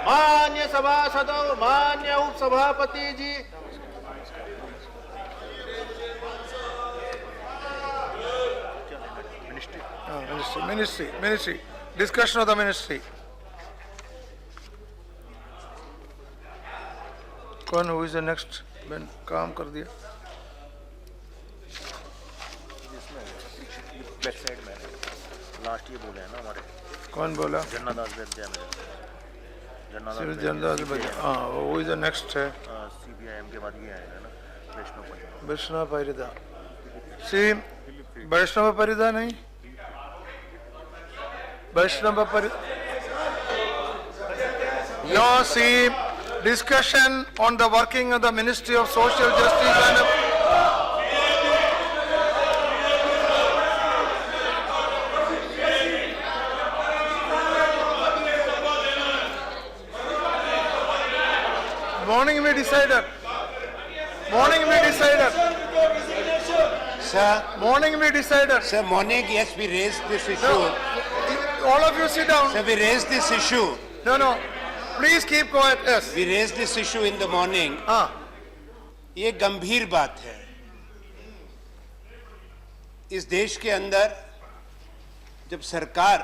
मान्य सभासदों, मान्य उपसभापति ji, ministry discussion of the ministry. कौन हु इज द नेक्स्ट? काम कर दिया। वेबसाइट में लास्ट ये बोले हैं ना हमारे। कौन बोला? जन्नादास वैद्य में। जनदास वैद्य, हाँ वो इज द नेक्स्ट है। CPIM के बाद ये आएगा ना वैष्णव। वैष्णव परिदा, सी वैष्णव परिदा नहीं, Vaishnav Parida. No, see discussion on the working of the Ministry of Social Justice and morning we decided. Sir, morning, yes, we raised this issue. No, all of you sit down. Sir, we raised this issue. No, please keep quiet. Yes. We raised this issue in the morning. हाँ, ये गंभीर बात है। इस देश के अंदर जब सरकार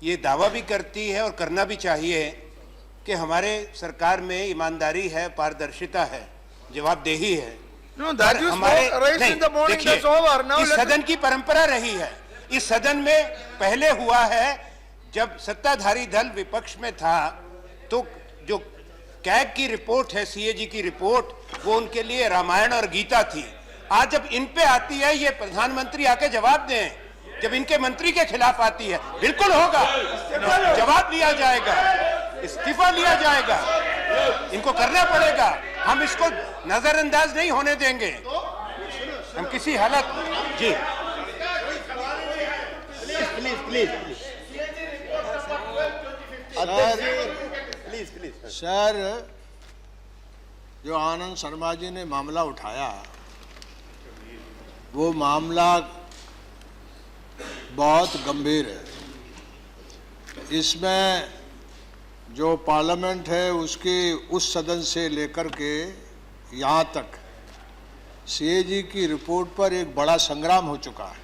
ये दावा भी करती है और करना भी चाहिए कि हमारे सरकार में ईमानदारी है, पारदर्शिता है, जवाबदेही है। no, that you spoke raised in the morning. That's over. Now इस सदन की परंपरा रही है। इस सदन में पहले हुआ है, जब सत्ताधारी दल विपक्ष में था तो जो कैग की रिपोर्ट है, CAG की रिपोर्ट, वो उनके लिए रामायण और गीता थी। आज जब इन पे आती है, ये प्रधानमंत्री आके जवाब दें। जब इनके मंत्री के खिलाफ आती है, बिल्कुल होगा, जवाब लिया जाएगा, इस्तीफा लिया जाएगा, इनको करना पड़ेगा। हम इसको नजरअंदाज नहीं होने देंगे, हम किसी हालत में। जी प्लीज सर, जो आनंद शर्मा जी ने मामला उठाया, वो मामला बहुत गंभीर है। इसमें जो पार्लियामेंट है उसके उस सदन से लेकर के यहाँ तक CAG की रिपोर्ट पर एक बड़ा संग्राम हो चुका है।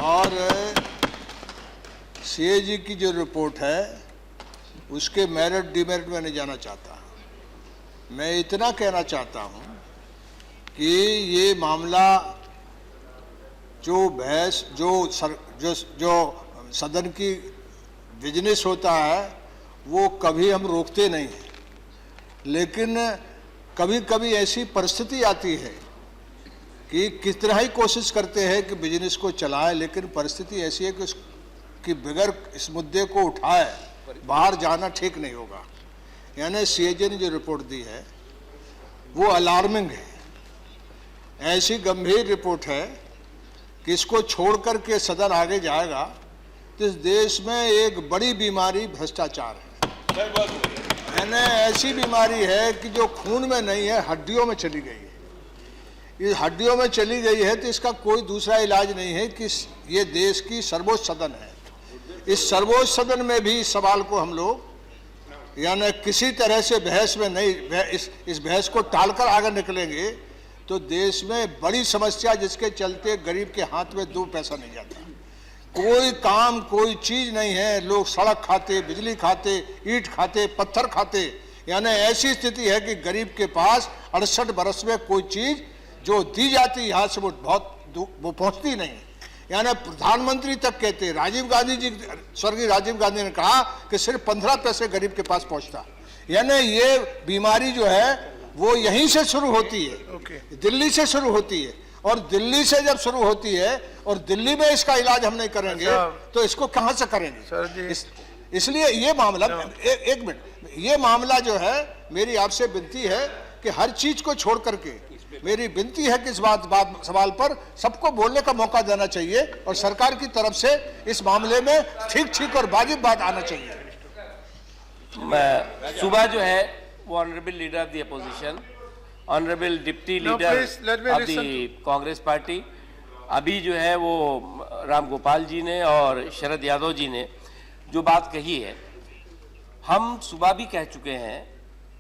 और CAG की जो रिपोर्ट है उसके मेरिट डिमेरिट में नहीं जाना चाहता। मैं इतना कहना चाहता हूँ कि ये मामला जो बहस जो सदन की बिजनेस होता है वो कभी हम रोकते नहीं हैं, लेकिन कभी कभी ऐसी परिस्थिति आती है कि किस तरह ही कोशिश करते हैं कि बिजनेस को चलाए, लेकिन परिस्थिति ऐसी है कि बगैर इस मुद्दे को उठाए बाहर जाना ठीक नहीं होगा। यानी CAG ने जो रिपोर्ट दी है वो अलार्मिंग है, ऐसी गंभीर रिपोर्ट है कि इसको छोड़ करके सदन आगे जाएगा तो इस देश में एक बड़ी बीमारी भ्रष्टाचार है। यानी ऐसी बीमारी है कि जो खून में नहीं है, हड्डियों में चली गई है। इस हड्डियों में चली गई है तो इसका कोई दूसरा इलाज नहीं है कि ये देश की सर्वोच्च सदन है। इस सर्वोच्च सदन में भी इस सवाल को हम लोग यानी किसी तरह से बहस में नहीं, इस बहस को टालकर आगे निकलेंगे तो देश में बड़ी समस्या, जिसके चलते गरीब के हाथ में 2 पैसा नहीं जाता, कोई काम कोई चीज नहीं है। लोग सड़क खाते, बिजली खाते, ईंट खाते, पत्थर खाते। यानी ऐसी स्थिति है कि गरीब के पास 68 बरस में कोई चीज जो दी जाती यहाँ से वो पहुंचती नहीं। यानी प्रधानमंत्री तक कहते, राजीव गांधी जी, स्वर्गीय राजीव गांधी ने कहा कि सिर्फ 15 पैसे गरीब के पास पहुंचता। यानी ये बीमारी जो है वो यहीं से शुरू होती है, दिल्ली से शुरू होती है, और दिल्ली से जब शुरू होती है और दिल्ली में इसका इलाज हम नहीं करेंगे तो इसको कहां से करेंगे सर जी? इसलिए ये मामला, एक मिनट, ये मामला जो है, मेरी आपसे विनती है कि हर चीज को छोड़ करके मेरी विनती है कि इस बात सवाल पर सबको बोलने का मौका देना चाहिए और सरकार की तरफ से इस मामले में ठीक और वाजिब बात आना चाहिए। सुबह जो है वो honourable leader of the opposition, honourable deputy leader of the Congress party, अभी जो है वो राम गोपाल जी ने और शरद यादव जी ने जो बात कही है हम सुबह भी कह चुके हैं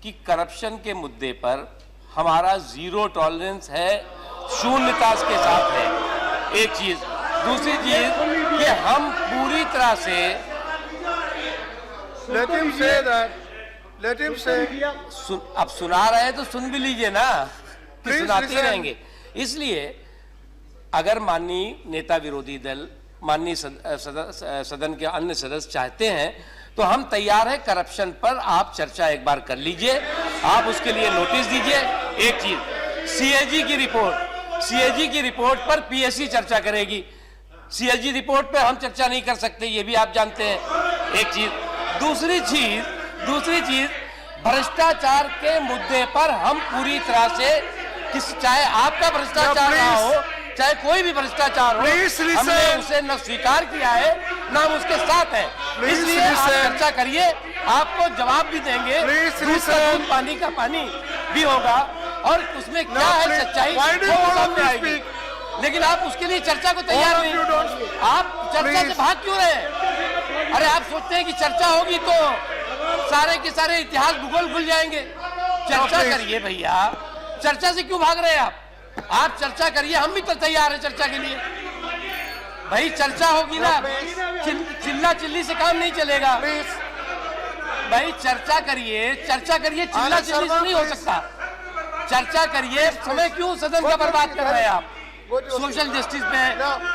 कि करप्शन के मुद्दे पर हमारा जीरो टॉलरेंस है, शून्यता के साथ है, एक चीज। दूसरी चीज कि हम पूरी तरह से Let him say that. Let him say. अब सुना रहे हैं तो सुन भी लीजिए ना, कि Please सुनाते listen. रहेंगे। इसलिए अगर माननीय नेता विरोधी दल, माननीय सदन के अन्य सदस्य चाहते हैं तो हम तैयार हैं, करप्शन पर आप चर्चा एक बार कर लीजिए, आप उसके लिए नोटिस दीजिए। एक चीज, सीएजी की रिपोर्ट पर पीएससी चर्चा करेगी, सीएजी रिपोर्ट पर हम चर्चा नहीं कर सकते, ये भी आप जानते हैं, एक चीज। दूसरी चीज भ्रष्टाचार के मुद्दे पर हम पूरी तरह से, चाहे आपका भ्रष्टाचार रहा हो, चाहे कोई भी भ्रष्टाचार हो, हमने उसे न स्वीकार किया है न हम उसके साथ हैं। इसलिए आप चर्चा करिए, आपको जवाब भी देंगे, दूध का दूध, पानी का पानी भी होगा, और उसमें क्या है सच्चाई वो सामने आएगी। लेकिन आप उसके लिए चर्चा को तैयार नहीं, आप चर्चा से भाग क्यों रहे? अरे आप सोचते हैं कि चर्चा होगी तो सारे के सारे इतिहास भूगोल भूल जाएंगे। चर्चा करिए भैया, चर्चा से क्यों भाग रहे हैं आप चर्चा करिए, हम भी तो तैयार हैं चर्चा के लिए। भाई चर्चा होगी ना, चिल्ला चिल्ली से काम नहीं चलेगा। भाई चर्चा करिए, चिल्ला चिल्ली से नहीं हो सकता। चर्चा करिए, समय क्यों सदन का बर्बाद कर रहे हैं आप? सोशल जस्टिस पे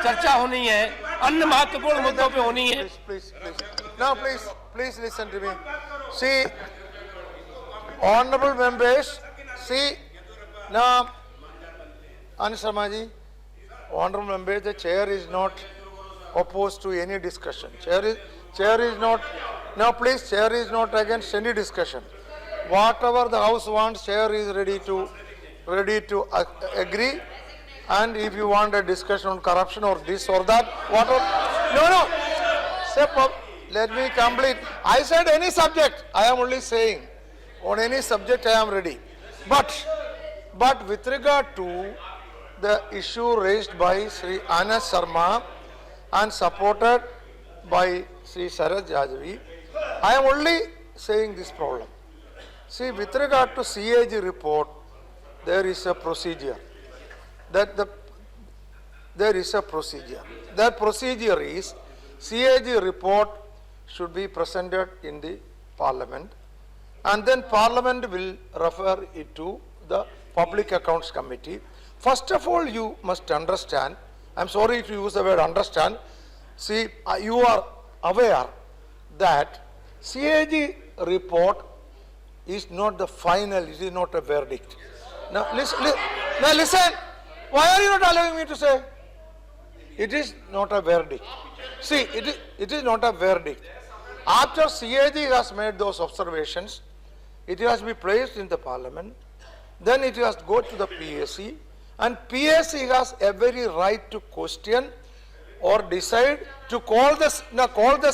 चर्चा होनी है, अन्य महत्वपूर्ण मुद्दों पे होनी है। Now please listen to me. See, honorable members, see, now, Anand Sharma ji, honorable members, the chair is not opposed to any discussion. Chair is not, now please, chair is not against any discussion. Whatever the house wants, chair is ready to agree. And if you want a discussion on corruption or this or that, whatever, no, step up. Let me complete. I said any subject. I am only saying on any subject I am ready. But with regard to the issue raised by Sri Anand Sharma and supported by Sri Saraj Jajvi, I am only saying this problem. See, with regard to CAG report, there is a procedure. There is a procedure. That procedure is CAG report should be presented in the Parliament, and then Parliament will refer it to the Public Accounts Committee. First of all, you must understand, I'm sorry to use the word understand, see, you are aware that CAG report is not the final, it is not a verdict. Now listen, why are you not allowing me to say? It is not a verdict. See, it is not a verdict. After CAG has made those observations, it has to be placed in the Parliament, then it has to go to the PSC, and PSC has every right to question or decide to call the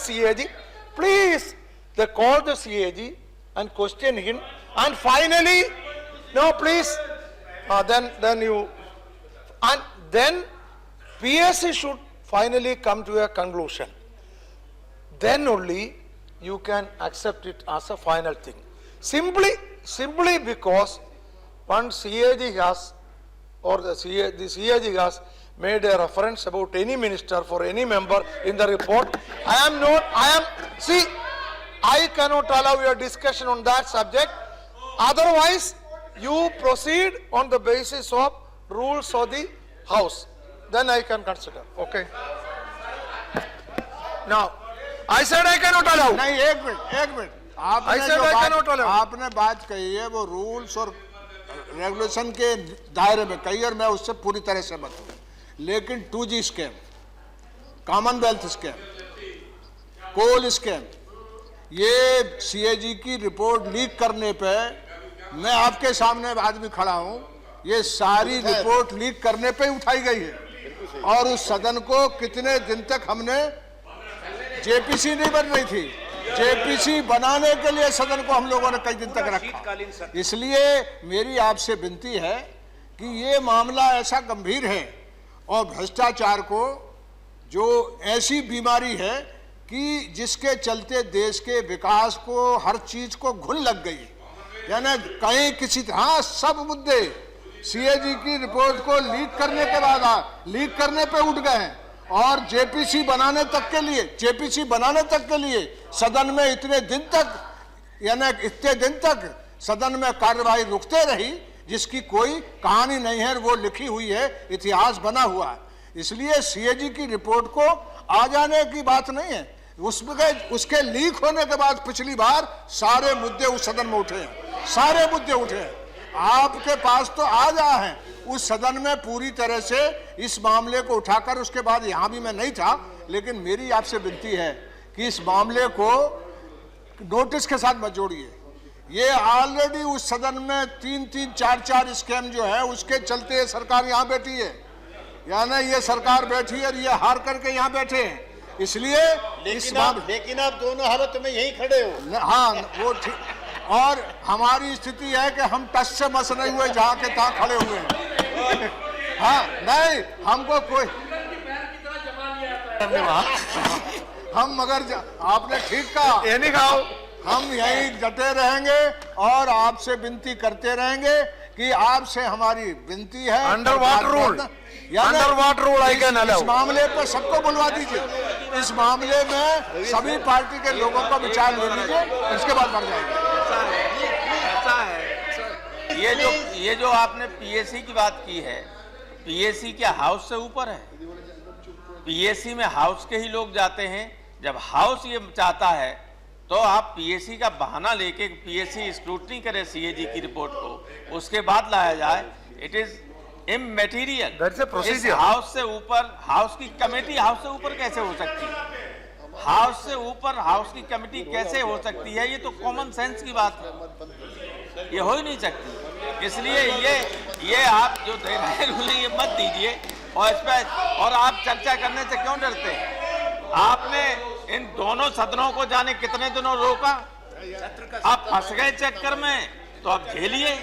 CAG. Please, they call the CAG and question him, and finally, no, please, then PSC should finally come to a conclusion. Then only you can accept it as a final thing. Simply because one CAG has, or the CAG has made a reference about any minister for any member in the report. I cannot allow your discussion on that subject. Otherwise, you proceed on the basis of rules of the House. Then I can consider. Okay. Now, I said I cannot allow. नहीं, एक minute आपने बात कही है वो rules और regulation के दायरे में कही, और मैं उससे पूरी तरह सहमत हूँ। लेकिन 2G स्कैम, कॉमनवेल्थ स्कैम, कोल स्कैम, ये CAG की रिपोर्ट लीक करने पे मैं आपके सामने आज भी खड़ा हूँ, ये सारी रिपोर्ट लीक करने पे उठाई गई है, और उस सदन को कितने दिन तक हमने, JPC नहीं बन रही थी, JPC बनाने के लिए सदन को हम लोगों ने कई दिन तक रखा। इसलिए मेरी आपसे विनती है कि ये मामला ऐसा गंभीर है और भ्रष्टाचार को जो ऐसी बीमारी है कि जिसके चलते देश के विकास को, हर चीज को घुन लग गई। यानी कहीं किसी, हाँ, सब मुद्दे सीएजी की रिपोर्ट को लीक करने के बाद लीक करने पे उठ गए हैं, और जेपीसी बनाने तक के लिए सदन में इतने दिन तक सदन में कार्यवाही रुकते रही, जिसकी कोई कहानी नहीं है, वो लिखी हुई है, इतिहास बना हुआ है। इसलिए सीएजी की रिपोर्ट को आ जाने की बात नहीं है, उसके लीक होने के बाद पिछली बार सारे मुद्दे उस सदन में उठे हैं, सारे मुद्दे उठे हैं। आपके पास तो आ जा है उस सदन में पूरी तरह से इस मामले को उठाकर, उसके बाद यहां भी मैं नहीं था, लेकिन मेरी आपसे विनती है कि इस मामले को नोटिस के साथ मत जोड़िए। ये ऑलरेडी उस सदन में 3-3, 4-4 स्कैम जो है, उसके चलते ये सरकार यहाँ बैठी है, यानी ये सरकार बैठी है और ये हार करके यहाँ बैठे हैं। इसलिए लेकिन आप दोनों हालत में यही खड़े हो। हाँ, वो ठीक। और हमारी स्थिति है कि हम टस से मस नहीं हुए, जहाँ के तहाँ खड़े हुए हैं। हाँ, नहीं, हमको कोई हम, मगर आपने ठीक कहा, ये नहीं खाओ, हम यही डटे रहेंगे और आपसे विनती करते रहेंगे कि आपसे हमारी विनती है। Under what rule, under what rule I can allow. इस मामले पर सबको बुलवा दीजिए, इस मामले में सभी पार्टी के लोगों का विचार ले लीजिए, इसके बाद बढ़ जाएंगे। ये जो आपने पीएसी की बात की है, पीएसी क्या हाउस से ऊपर है? पीएसी में हाउस के ही लोग जाते हैं। जब हाउस ये चाहता है तो आप पीएसी का बहाना लेके पीएसी स्क्रूटनी करे सीएजी की रिपोर्ट को, उसके बाद लाया जाए। It is इमैटेरियल। That's a procedure. House से ऊपर, हाउस की कमेटी हाउस से ऊपर कैसे हो सकती है? हाउस से ऊपर हाउस की कमेटी कैसे हो सकती है? ये तो कॉमन सेंस की बात है, ये हो ही नहीं सकती। इसलिए ये आप जो दे रहे हैं ये मत दीजिए, और इस पर और आप चर्चा करने से क्यों डरते हैं? आपने इन दोनों सदनों को जाने कितने दिनों रोका, आप फंस गए चक्कर में, तो आप झेलिए।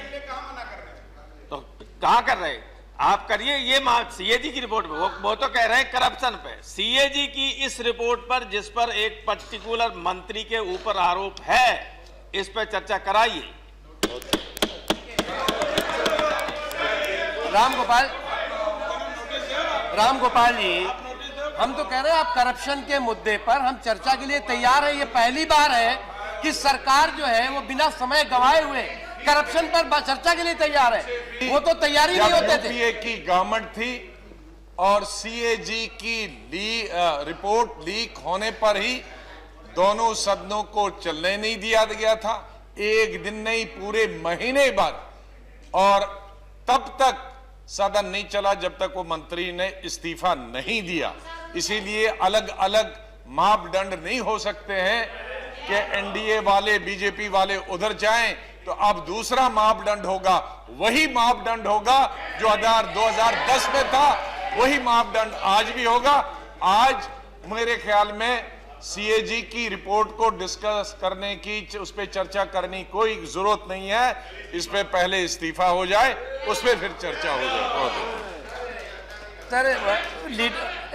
तो कहाँ कर रहे? आप करिए। ये सीएजी की रिपोर्ट पे वो तो कह रहे हैं करप्शन पे। सीएजी की इस रिपोर्ट पर, जिस पर एक पर्टिकुलर मंत्री के ऊपर आरोप है, इस पर चर्चा कराइए। राम गोपाल जी, हम तो कह रहे हैं आप करप्शन के मुद्दे पर हम चर्चा के लिए तैयार है। ये पहली बार है कि सरकार जो है वो बिना समय गंवाए हुए करप्शन पर चर्चा के लिए तैयार है। वो तो तैयारी नहीं होते थे। यूपीए की गवर्नमेंट थी और सीएजी की रिपोर्ट लीक होने पर ही दोनों सदनों को चलने नहीं दिया गया था, एक दिन नहीं पूरे महीने बाद। और तब तक सदन नहीं चला जब तक वो मंत्री ने इस्तीफा नहीं दिया। इसीलिए अलग अलग मापदंड नहीं हो सकते हैं कि एनडीए वाले, बीजेपी वाले उधर जाएं तो अब दूसरा मापदंड होगा। वही मापदंड होगा जो 2010 में था, वही मापदंड आज भी होगा। आज मेरे ख्याल में सीएजी की रिपोर्ट को डिस्कस करने की, उस पर चर्चा करने की कोई जरूरत नहीं है। इस पे पहले इस्तीफा हो जाए, उस पर फिर चर्चा हो जाए। सर,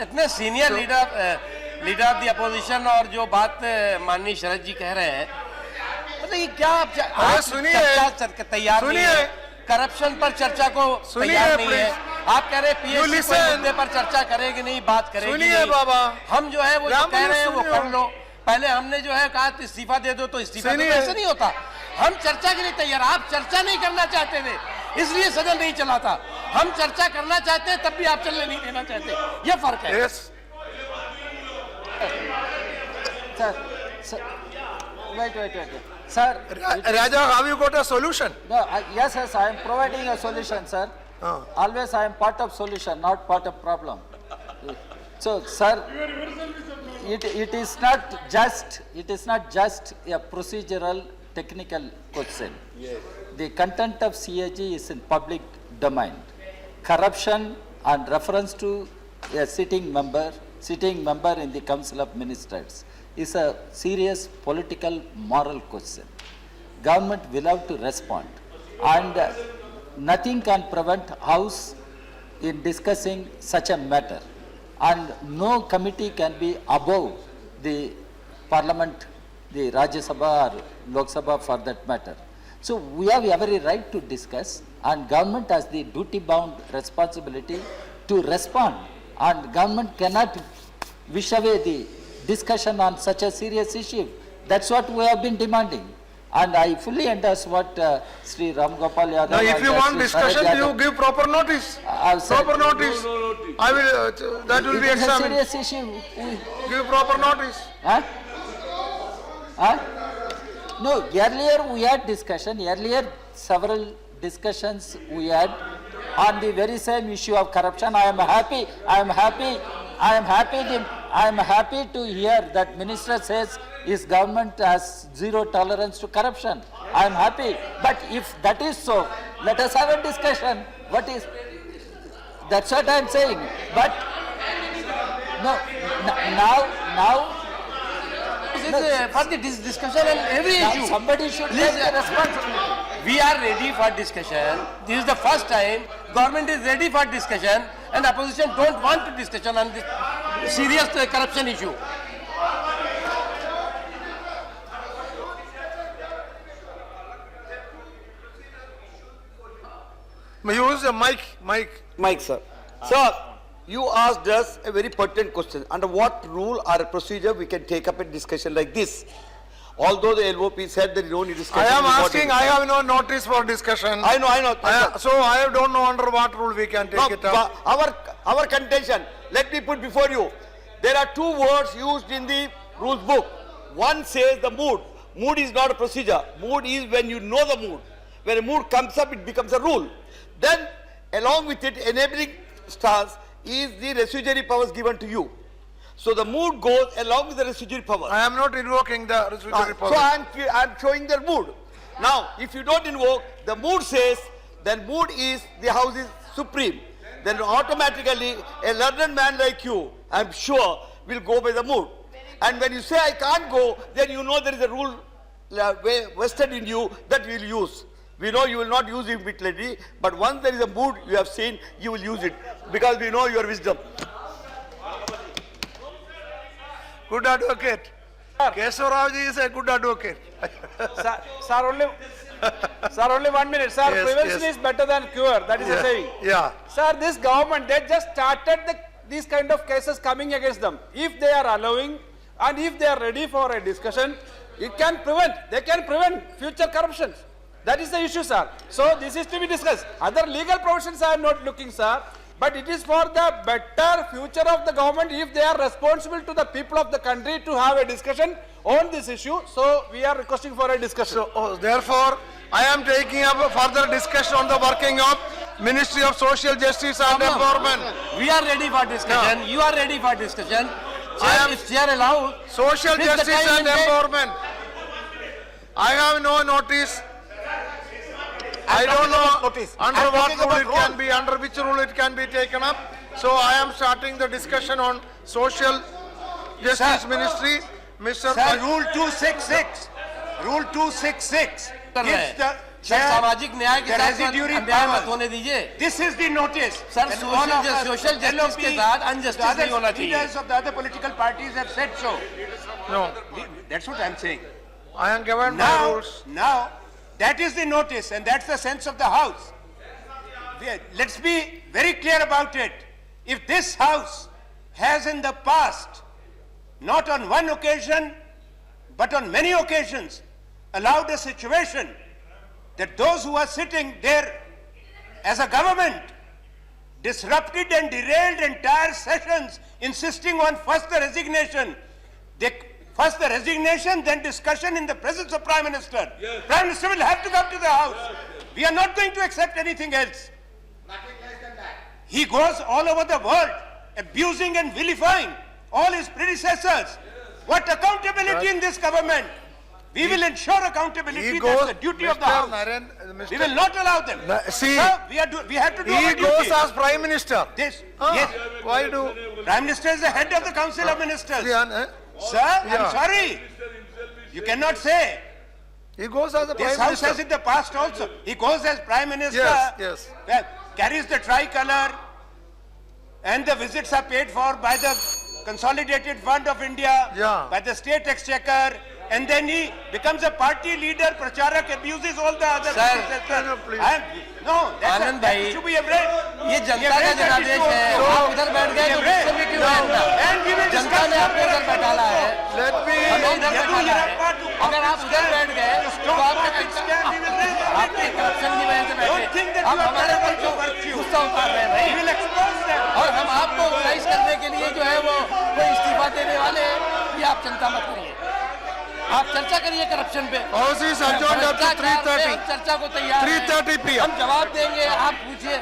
इतने senior leader of the opposition, और जो बात माननीय शरद जी कह रहे हैं, मतलब ये क्या आप सुनिए, तैयार नहीं है? करप्शन पर चर्चा को तैयार नहीं है। आप कह रहे हैं पीएससी के मुद्दे पर चर्चा करेगी नहीं, बात करेगी नहीं। बाबा, हम जो है वो जो कह रहे हैं वो कर लो। पहले हमने जो है कहा इस्तीफा दे दो, तो इस्तीफा तो ऐसे नहीं होता। हम चर्चा के लिए तैयार। आप चर्चा नहीं करना चाहते थे, इसलिए सदन नहीं चला था। हम चर्चा करना चाहते हैं, तब भी आप चलने नहीं देना चाहते। ये फर्क है। Wait. Sir, Raja, have you got a solution? no, yes, I am providing a solution, sir. Always I am part of solution, not part of problem. So, sir, it is not just a procedural technical question. Yes. The content of CAG is in public domain. Corruption and reference to a sitting member in the Council of Ministers is a serious political moral question. Government will have to respond, and nothing can prevent House in discussing such a matter, and no committee can be above the Parliament, the Rajya Sabha or Lok Sabha for that matter. So we have every right to discuss, and government has the duty-bound responsibility to respond, and government cannot wish away the discussion on such a serious issue. That's what we have been demanding. And I fully endorse what Sri Ram Gopal Yadav. Now, if and you want Sri discussion, Sharad you Yadav- give proper notice. I've said- Proper notice. I will, that will It be is a examined. serious issue. Give proper notice. Huh? Huh? No, earlier we had discussion, earlier several discussions we had on the very same issue of corruption. I am happy to hear that minister says his government has zero tolerance to corruption. I am happy. But if that is so, let us have a discussion. What is, that's what I am saying. But, no, now, For the discussion on every now issue. somebody should take Listen. the responsibility. We are ready for discussion. This is the first time government is ready for discussion and opposition don't want to discussion on this serious corruption issue. Use a mic. Mike, sir. Sir, you asked us a very pertinent question. Under what rule or procedure we can take up a discussion like this? Although the LOP said that you don't need I discussion. am we got asking, it. I have no notice for discussion. I know. So I don't know under what rule we can take No, it up. our contention, let me put before you. There are two words used in the rules book. One says the mood. Mood is not a procedure. Mood is when you know the mood. When a mood comes up, it becomes a rule. Then, along with it, enabling stance is the residuary powers given to you. So the mood goes along with the residuary powers. I am not invoking the residuary So power. I am showing their mood. Now, if you don't invoke, the mood says, then mood is the house is supreme. Then automatically, a learned man like you, I am sure, will go by the mood. And when you say I can't go, then you know there is a rule vested in you that you will use. We know you will not use it immediately, but once there is a mood you have seen, you will use it because we know your wisdom. Good advocate. Keshav Rao ji is a good advocate. Sir, only 1 minute. Sir, Yes, prevention yes. is better than cure. That is a saying. Yeah. Sir, this government, they just started these kind of cases coming against them. If they are allowing and if they are ready for a discussion, it can prevent, they can prevent future corruptions. That is the issue, sir. So this is to be discussed. Other legal provisions I am not looking, sir. But it is for the better future of the government if they are responsible to the people of the country to have a discussion on this issue. So we are requesting for a discussion. So, therefore, I am taking up a further discussion on the working of Ministry of Social Justice and Empowerment. We are ready for discussion. You are ready for discussion. If chair allows, Social Fix the Justice time and and date. Empowerment. I have no notice. I don't know under what rule it can be, under which rule it can be taken up. So I am starting the discussion on Social Justice Ministry. Mr. Sir, Rule 266. Rule 266 कर रहे gives the हैं। Sir chair सामाजिक न्याय के the साथ residuary अन्याय मत powers. होने दीजिए। This is the notice. Sir, And social all of justice- us, social justice LOP, के साथ unjustice the other नहीं होना चाहिए। leaders of the other political parties have said so. No, That's what I'm saying. I am given my Now, rules. that is the notice and that's the sense of the house. Let's be very clear about it. If this house has in the past, not on one occasion, but on many occasions, allowed a situation that those who are sitting there as a government disrupted and derailed entire sessions, insisting on first the resignation. First the resignation, then discussion in the presence of Prime Minister. Yes. Prime Minister will have to come to the House. We are not going to accept anything else. He goes all over the world, abusing and vilifying all his predecessors. What accountability in this government? We will ensure accountability. He That's goes, the duty Mr. of the House. We will not allow them. See, Sir, we have to do he our goes duty. as Prime Minister. This, Ah, yes. why do? Prime Minister is the head of the Council of Ministers. Yeah, Sir, Yeah. I'm sorry. You cannot say. he goes as a This Prime house has Minister. in the past also. He goes as Prime Minister. Yes. Carries the tricolor, and the visits are paid for by the Consolidated Fund of India, Yeah. by the state exchequer, and then he becomes a party leader, pracharak, abuses all the other Sir, predecessors. please. आनंद भाई, should be afraid. ये जनता का जनादेश है, आप उधर बैठ गए तो गुस्से में क्यों हैं ना? And we will Janata discuss ने आपको उधर बैठाला है, Let me, हमें इधर बैठाला है। अगर आप उधर बैठ गए तो आपके करप्शन की वजह से बैठे, आप हमारे पर क्यों गुस्सा उतार रहे हैं We भाई? will expose them. और हम आपको ऑर्गेनाइज करने के लिए जो है वो कोई इस्तीफा देने वाले हैं, ये आप चिंता मत करिए। आप चर्चा करिए करप्शन पे। House is adjourned up to भ्रष्टाचार पे 3:30. हम चर्चा को तैयार हैं। 3:30 PM. हम जवाब देंगे, आप पूछिए।